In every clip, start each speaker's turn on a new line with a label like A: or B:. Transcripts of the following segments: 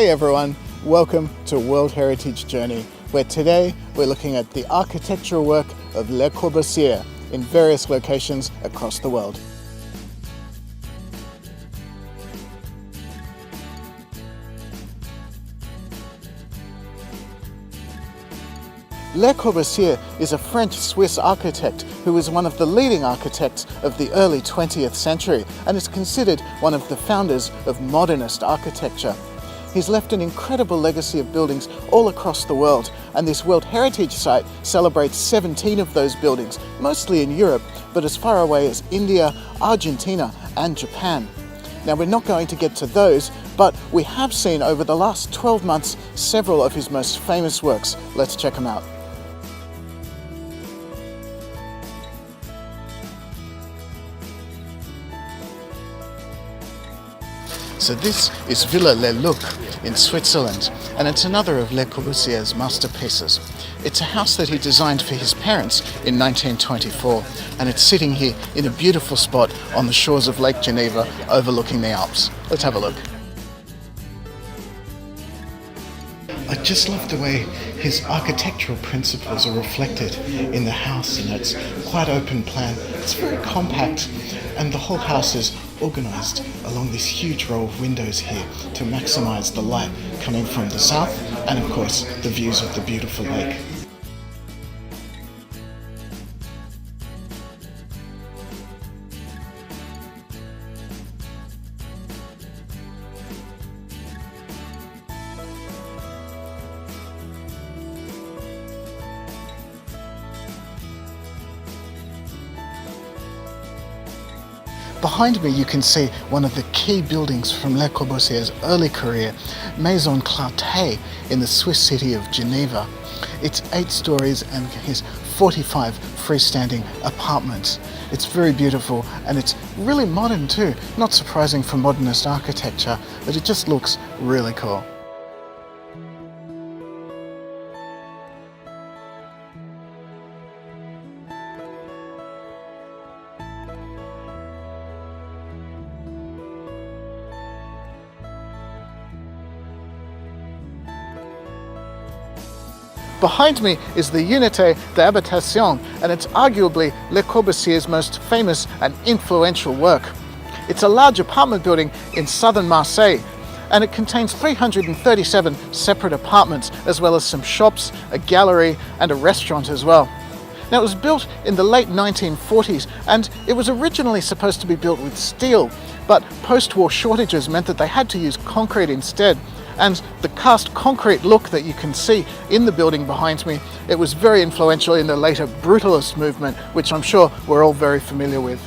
A: Hey everyone, welcome to World Heritage Journey, where today we're looking at the architectural work of Le Corbusier in various locations across the world. Le Corbusier is a French-Swiss architect who was one of the leading architects of the early 20th century and is considered one of the founders of modernist architecture. He's left an incredible legacy of buildings all across the world, and this World Heritage Site celebrates 17 of those buildings, mostly in Europe, but as far away as India, Argentina and Japan. Now, we're not going to get to those, but we have seen over the last 12 months several of his most famous works. Let's check them out. So this is Villalon Look in Switzerland, and it's another of Le Corbusier's masterpieces. It's a house that he designed for his parents in 1924, and it's sitting here in a beautiful spot on the shores of Lake Geneva overlooking the Alps. Let's have a look. I just love the way his architectural principles are reflected in the house, and it's quite open plan. It's very compact, and the whole house is organised along this huge row of windows here to maximise the light coming from the south and of course the views of the beautiful lake. Behind me you can see one of the key buildings from Le Corbusier's early career, Maison in the Swiss city of Geneva. It's 8 stories and has 45 freestanding apartments. It's very beautiful and it's really modern too, not surprising for modernist architecture, but it just looks really cool. Behind me is the Unité d'Habitation, and it's arguably Le Corbusier's most famous and influential work. It's a large apartment building in southern Marseille, and it contains 337 separate apartments, as well as some shops, a gallery and a restaurant as well. Now, it was built in the late 1940s, and it was originally supposed to be built with steel, but post-war shortages meant that they had to use concrete instead. And the cast concrete look that you can see in the building behind me, it was very influential in the later brutalist movement, which I'm sure we're all very familiar with.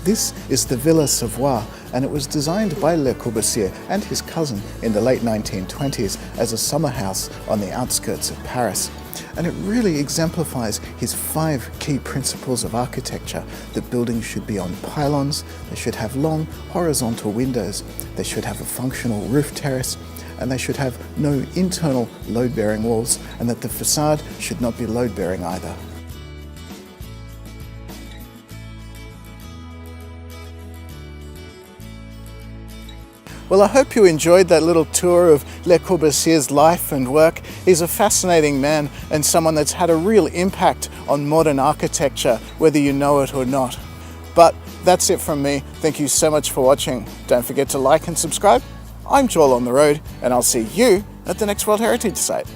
A: This is the Villus of Wa, and it was designed by Le Corbusier and his cousin in the late 1920s as a summer house on the outskirts of Paris. And it really exemplifies his 5 key principles of architecture. That buildings should be on pylons, they should have long horizontal windows, they should have a functional roof terrace, and they should have no internal load-bearing walls, and that the facade should not be load-bearing either. Well, I hope you enjoyed that little tour of Le Corbusier's life and work. He's a fascinating man and someone that's had a real impact on modern architecture, whether you know it or not. But that's it from me. Thank you so much for watching. Don't forget to like and subscribe. I'm Joel on the road, and I'll see you at the next World Heritage Site.